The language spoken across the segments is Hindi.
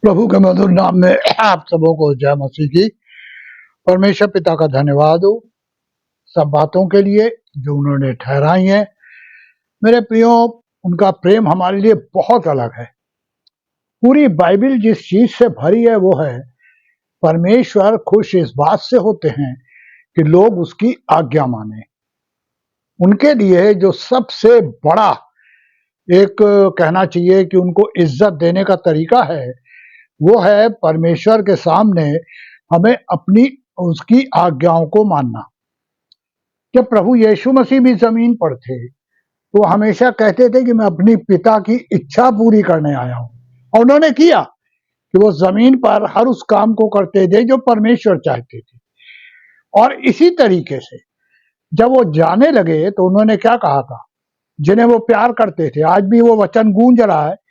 प्रभु के मधुर नाम में आप सबों को जय मसीह की। परमेश्वर पिता का धन्यवाद हो सब बातों के लिए जो उन्होंने ठहराई हैं। मेरे प्रियो, उनका प्रेम हमारे लिए बहुत अलग है। पूरी बाइबल जिस चीज से भरी है वो है परमेश्वर खुश इस बात से होते हैं कि लोग उसकी आज्ञा माने। उनके लिए जो सबसे बड़ा एक कहना चाहिए कि उनको इज्जत देने का तरीका है वो है परमेश्वर के सामने हमें अपनी उसकी आज्ञाओं को मानना। जब प्रभु यीशु मसीह भी जमीन पर थे तो वो हमेशा कहते थे कि मैं अपनी पिता की इच्छा पूरी करने आया हूं, और उन्होंने किया कि वो जमीन पर हर उस काम को करते थे जो परमेश्वर चाहते थे। और इसी तरीके से जब वो जाने लगे तो उन्होंने क्या कहा था, जिन्हें वो प्यार करते थे, आज भी वो वचन गूंज रहा है,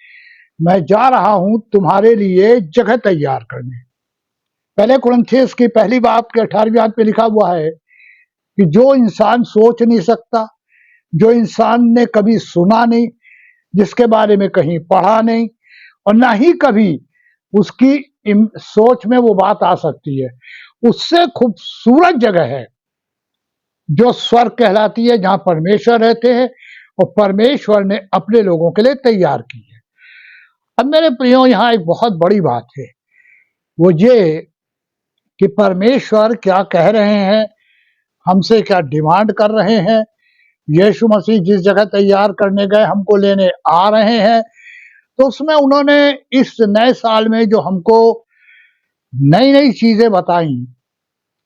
मैं जा रहा हूं तुम्हारे लिए जगह तैयार करने। पहले कुरिन्थियों की पहली बाब के 18वें आयत पे लिखा हुआ है कि जो इंसान सोच नहीं सकता, जो इंसान ने कभी सुना नहीं, जिसके बारे में कहीं पढ़ा नहीं और ना ही कभी उसकी सोच में वो बात आ सकती है, उससे खूबसूरत जगह है जो स्वर्ग कहलाती है, जहां परमेश्वर रहते हैं और परमेश्वर ने अपने लोगों के लिए तैयार की है। अब मेरे प्रियो, यहाँ एक बहुत बड़ी बात है, वो ये कि परमेश्वर क्या कह रहे हैं, हमसे क्या डिमांड कर रहे हैं। यीशु मसीह जिस जगह तैयार करने गए, हमको लेने आ रहे हैं, तो उसमें उन्होंने इस नए साल में जो हमको नई नई चीजें बताई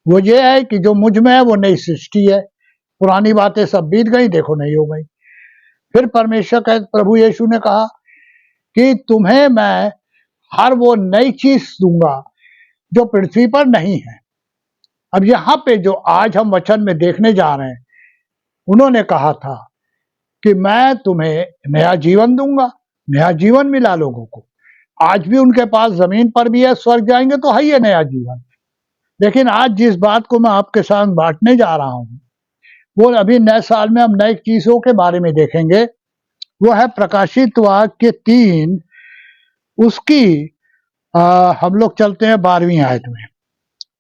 वो ये है कि जो मुझ में है वो नई सृष्टि है, पुरानी बातें सब बीत गई, देखो नई हो गई। फिर परमेश्वर का प्रभु यीशु ने कहा कि तुम्हें मैं हर वो नई चीज दूंगा जो पृथ्वी पर नहीं है। अब यहाँ पे जो आज हम वचन में देखने जा रहे हैं, उन्होंने कहा था कि मैं तुम्हें नया जीवन दूंगा। नया जीवन मिला लोगों को। आज भी उनके पास जमीन पर भी है, स्वर्ग जाएंगे तो है ये नया जीवन। लेकिन आज जिस बात को मैं आपके साथ बांटने जा रहा हूं वो अभी नए साल में हम नई चीजों के बारे में देखेंगे। वो है प्रकाशित वाक्य 3, उसकी हम लोग चलते हैं 12वीं आयत में।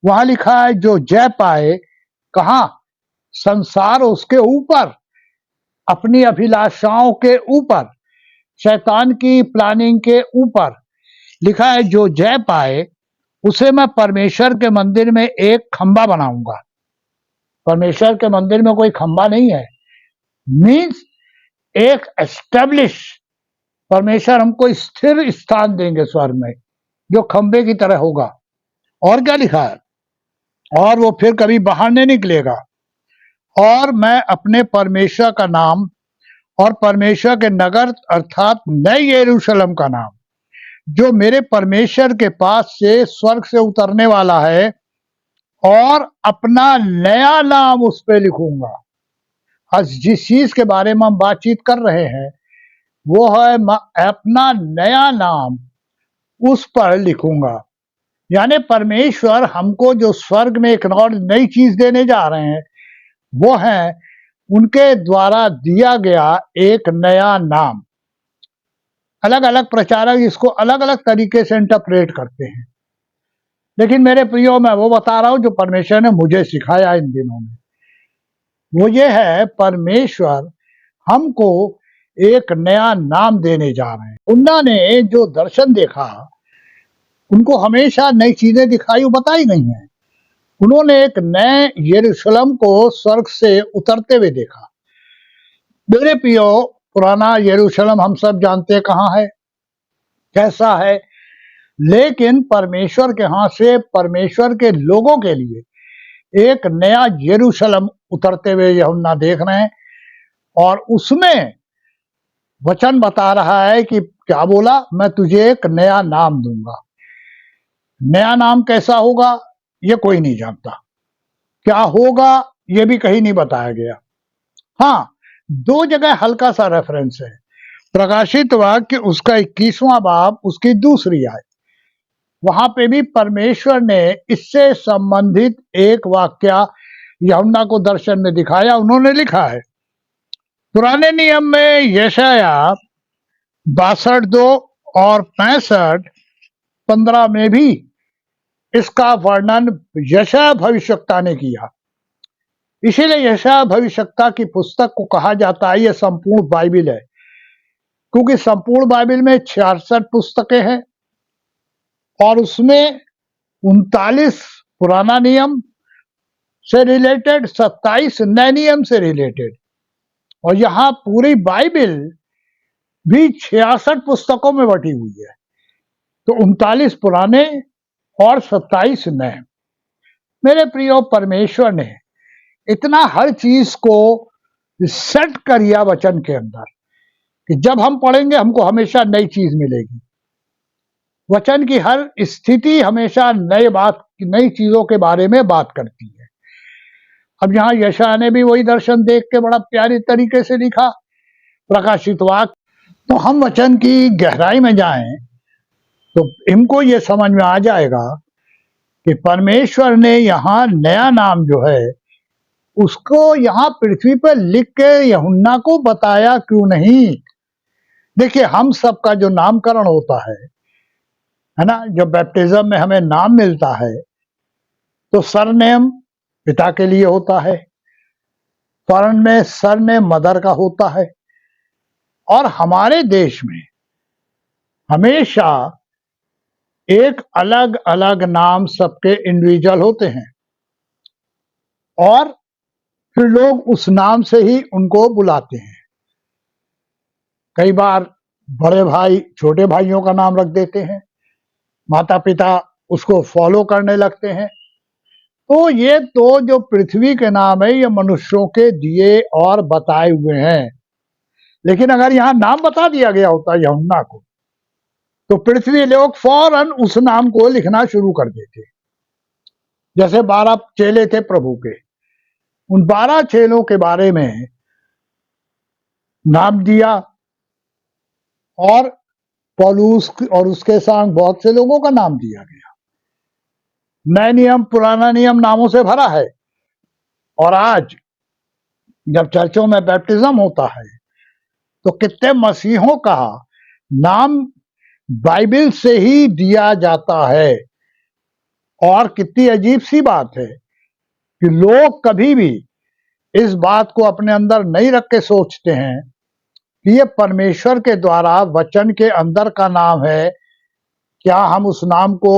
वहां लिखा है, जो जय पाए, कहा संसार उसके ऊपर, अपनी अभिलाषाओं के ऊपर, शैतान की प्लानिंग के ऊपर। लिखा है, जो जय पाए उसे मैं परमेश्वर के मंदिर में एक खंबा बनाऊंगा। परमेश्वर के मंदिर में कोई खंबा नहीं है, मीन्स एक एस्टेब्लिश, परमेश्वर हमको स्थिर स्थान देंगे स्वर्ग में जो खंबे की तरह होगा। और क्या लिखा है, और वो फिर कभी बाहर नहीं निकलेगा, और मैं अपने परमेश्वर का नाम और परमेश्वर के नगर अर्थात नए यरूशलेम का नाम जो मेरे परमेश्वर के पास से स्वर्ग से उतरने वाला है, और अपना नया नाम उस पे लिखूंगा। आज जिस चीज के बारे में हम बातचीत कर रहे हैं वो है अपना नया नाम उस पर लिखूंगा। यानी परमेश्वर हमको जो स्वर्ग में एक और नई चीज देने जा रहे हैं वो है उनके द्वारा दिया गया एक नया नाम। अलग अलग प्रचारक इसको अलग अलग तरीके से इंटरप्रेट करते हैं, लेकिन मेरे प्रियो मैं वो बता रहा हूं जो परमेश्वर ने मुझे सिखाया इन दिनों में। वो ये है, परमेश्वर हमको एक नया नाम देने जा रहे हैं। उन्होंने जो दर्शन देखा, उनको हमेशा नई चीजें दिखाई बताई गई हैं। उन्होंने एक नए यरूशलेम को स्वर्ग से उतरते हुए देखा। मेरे प्रियो, पुराना यरूशलेम हम सब जानते हैं कहाँ है, कैसा है, लेकिन परमेश्वर के हाथ से परमेश्वर के लोगों के लिए एक नया यरूशलेम उतरते हुए यूहन्ना देख रहे हैं। और उसमें वचन बता रहा है कि क्या बोला, मैं तुझे एक नया नाम दूंगा। नया नाम कैसा होगा ये कोई नहीं जानता, क्या होगा ये भी कहीं नहीं बताया गया। हाँ, 2 जगह हल्का सा रेफरेंस है। प्रकाशित वाक्य उसका 21वां बाब उसकी 2री आयत, वहां पे भी परमेश्वर ने इससे संबंधित एक वाक्य यूहन्ना को दर्शन में दिखाया। उन्होंने लिखा है, पुराने नियम में यशाया 62 और 65 10:15 में भी इसका वर्णन यशायाह भविष्यवक्ता ने किया। इसीलिए यशायाह भविष्यवक्ता की पुस्तक को कहा जाता है यह संपूर्ण बाइबिल है, क्योंकि संपूर्ण बाइबिल में 66 पुस्तकें हैं और उसमें 39 पुराना नियम से रिलेटेड, 27 नए नियम से रिलेटेड, और यहाँ पूरी बाइबिल भी 66 पुस्तकों में बटी हुई है। तो 39 पुराने और 27 नए। मेरे प्रियो, परमेश्वर ने इतना हर चीज को सेट कर दिया वचन के अंदर कि जब हम पढ़ेंगे हमको हमेशा नई चीज मिलेगी। वचन की हर स्थिति हमेशा नई चीजों के बारे में बात करती है। अब यहाँ यशायाह ने भी वही दर्शन देख के बड़ा प्यारी तरीके से लिखा, प्रकाशित वाक्य। तो हम वचन की गहराई में जाएं तो इनको ये समझ में आ जाएगा कि परमेश्वर ने यहाँ नया नाम जो है उसको यहाँ पृथ्वी पर लिख के यूहन्ना को बताया क्यों नहीं। देखिए, हम सबका जो नामकरण होता है ना, जो बैप्टिज्म में हमें नाम मिलता है, तो सरनेम पिता के लिए होता है, फॉरेन में सरनेम मदर का होता है, और हमारे देश में हमेशा एक अलग अलग नाम सबके इंडिविजुअल होते हैं और फिर लोग उस नाम से ही उनको बुलाते हैं। कई बार बड़े भाई छोटे भाइयों का नाम रख देते हैं, माता पिता उसको फॉलो करने लगते हैं। तो ये तो जो पृथ्वी के नाम है ये मनुष्यों के दिए और बताए हुए हैं। लेकिन अगर यहाँ नाम बता दिया गया होता यूहन्ना को, तो पृथ्वी लोग फौरन उस नाम को लिखना शुरू कर देते। जैसे 12 चेले थे प्रभु के, उन 12 चेलों के बारे में नाम दिया और पौलुस और उसके संग बहुत से लोगों का नाम दिया गया। नए नियम पुराना नियम नामों से भरा है। और आज जब चर्चों में बैप्टिज्म होता है तो कितने मसीहों का नाम बाइबिल से ही दिया जाता है। और कितनी अजीब सी बात है कि लोग कभी भी इस बात को अपने अंदर नहीं रख के सोचते हैं कि ये परमेश्वर के द्वारा वचन के अंदर का नाम है। क्या हम उस नाम को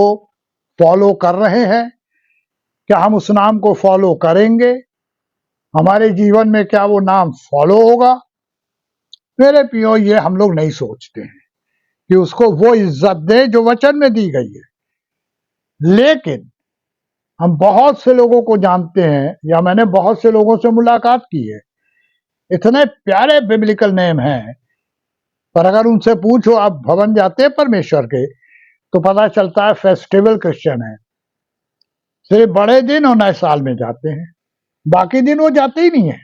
फॉलो कर रहे हैं? क्या हम उस नाम को फॉलो करेंगे? हमारे जीवन में क्या वो नाम फॉलो होगा? मेरे प्रियो, ये हम लोग नहीं सोचते हैं कि उसको वो इज्जत दे जो वचन में दी गई है। लेकिन हम बहुत से लोगों को जानते हैं, या मैंने बहुत से लोगों से मुलाकात की है, इतने प्यारे बिब्लिकल नेम हैं, पर अगर उनसे पूछो आप भवन जाते हैं परमेश्वर के, तो पता चलता है फेस्टिवल क्रिश्चियन है। सिर्फ बड़े दिन और नए साल में जाते हैं, बाकी दिन वो जाते ही नहीं है।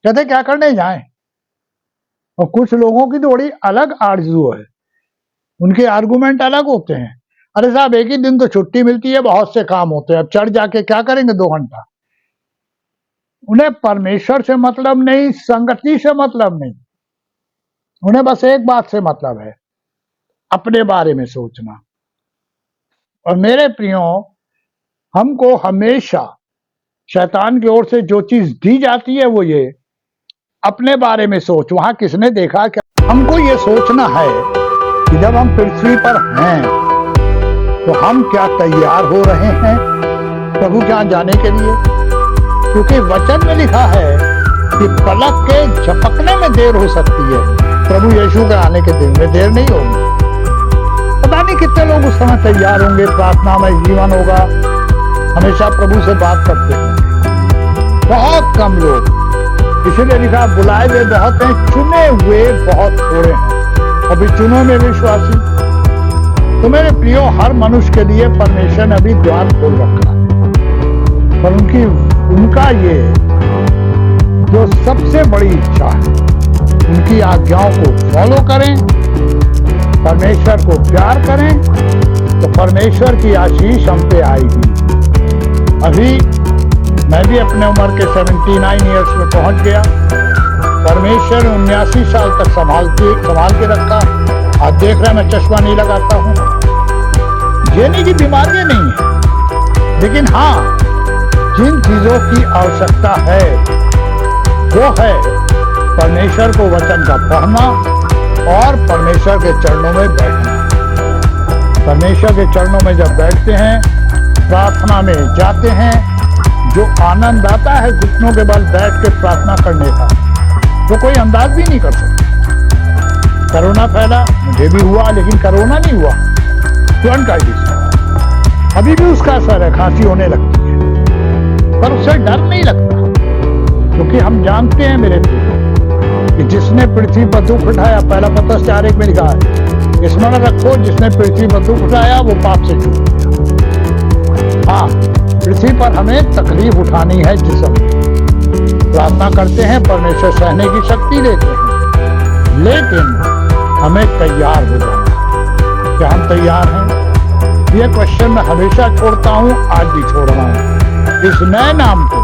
कहते क्या करने जाएं। और कुछ लोगों की तो बड़ी अलग आरज़ू है, उनके आर्गुमेंट अलग होते हैं। अरे साहब, एक ही दिन तो छुट्टी मिलती है, बहुत से काम होते हैं, अब चढ़ जाके क्या करेंगे 2 घंटा। उन्हें परमेश्वर से मतलब नहीं, संगति से मतलब नहीं, उन्हें बस एक बात से मतलब है, अपने बारे में सोचना। और मेरे प्रियो, हमको हमेशा शैतान की ओर से जो चीज दी जाती है वो ये, अपने बारे में सोच। वहां किसने देखा क्या? हमको ये सोचना है कि जब हम पृथ्वी पर हैं तो हम क्या तैयार हो रहे हैं प्रभु के यहाँ जाने के लिए। क्योंकि वचन में लिखा है कि पलक के झपकने में देर हो सकती है, प्रभु यीशु के आने के दिन में देर नहीं होगी। पता नहीं कितने लोग उस समय तैयार होंगे, प्रार्थना में जीवन होगा, हमेशा प्रभु से बात करते हैं। बहुत कम लोग, इसीलिए लिखा बुलाए हुए बहुत हैं, चुने हुए बहुत थोड़े हैं। अभी चुनों में विश्वासी। तो मेरे प्रियो, हर मनुष्य के लिए परमेश्वर ने अभी द्वार खोल रखा है, पर उनका ये जो सबसे बड़ी इच्छा है, उनकी आज्ञाओं को फॉलो करें, परमेश्वर को प्यार करें, तो परमेश्वर की आशीष हम पे आएगी। अभी मैं भी अपने उम्र के 79 ईयर्स में पहुंच गया। परमेश्वर ने 79 साल तक संभाल के रखा। आज देख रहे हैं मैं चश्मा नहीं लगाता हूँ। जीने की बीमारियां नहीं है, लेकिन हाँ जिन चीजों की आवश्यकता है वो है परमेश्वर को वचन का पढ़ना और परमेश्वर के चरणों में बैठना। परमेश्वर के चरणों में जब बैठते हैं, प्रार्थना में जाते हैं, जो आनंद आता है घुटनों के बल बैठ के प्रार्थना करने का, तो कोई अंदाज भी नहीं कर सकता। कोरोना फैला, मुझे भी हुआ, लेकिन कोरोना नहीं हुआ, तुरंत काइटिस। अभी भी उसका असर है, खांसी होने लगती है, पर उससे डर नहीं लगता, क्योंकि हम जानते हैं मेरे प्रिय कि जिसने पृथ्वी पर दुख उठाया, पहला पत्रस 4:1 में लिखा है, स्मरण रखो जिसने पृथ्वी पर दुख उठाया वो पाप से छूट गया। हाँ, पृथ्वी पर हमें तकलीफ उठानी है, जिसम प्रार्थना करते हैं, परमेश्वर सहने की शक्ति देते हैं, लेकिन हमें तैयार हो जाना। क्या हम तैयार हैं? ये क्वेश्चन मैं हमेशा छोड़ता हूँ, आज भी छोड़ रहा हूँ। इस नए नाम को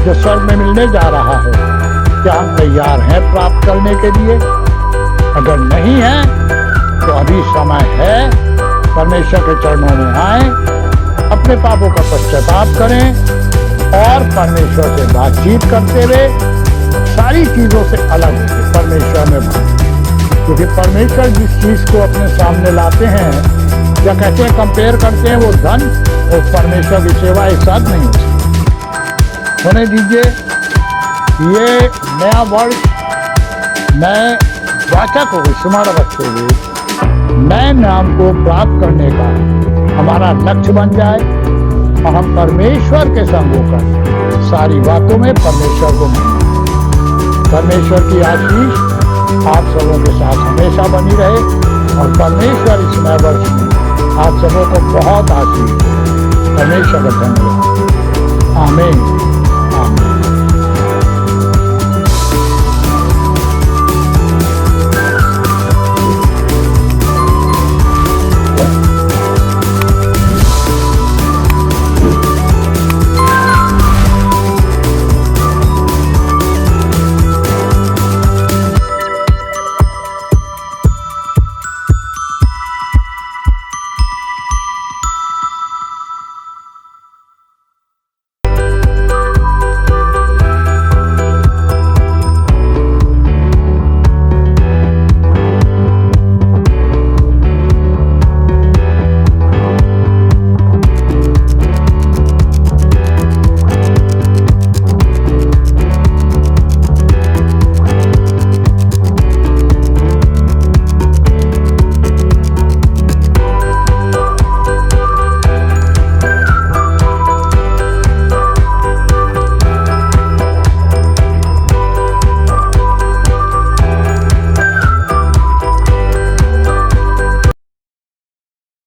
जो स्वर्ग में मिलने जा रहा है, क्या हम तैयार हैं प्राप्त करने के लिए? अगर नहीं है तो अभी समय है, परमेश्वर के चरणों में आए, अपने पापों का पश्चाताप करें और परमेश्वर से बातचीत करते हुए सारी चीजों से अलग होकर परमेश्वर में भागें। क्योंकि परमेश्वर जिस चीज को अपने सामने लाते हैं या कहते हैं, कंपेयर करते हैं, वो धन और परमेश्वर की सेवा एक साथ नहीं हो सकती। होने दीजिए, ये नया वर्ष नए वाचा को स्मरण रखते हुए नए नाम को प्राप्त करने का हमारा लक्ष्य बन जाए और हम परमेश्वर के संग होकर सारी बातों में परमेश्वर को माने। परमेश्वर की आशीष आप सबों के साथ हमेशा बनी रहे और परमेश्वर इस नए वर्ष में आप सबों को बहुत आशीष दे। परमेश्वर का धन्यवाद। आमीन।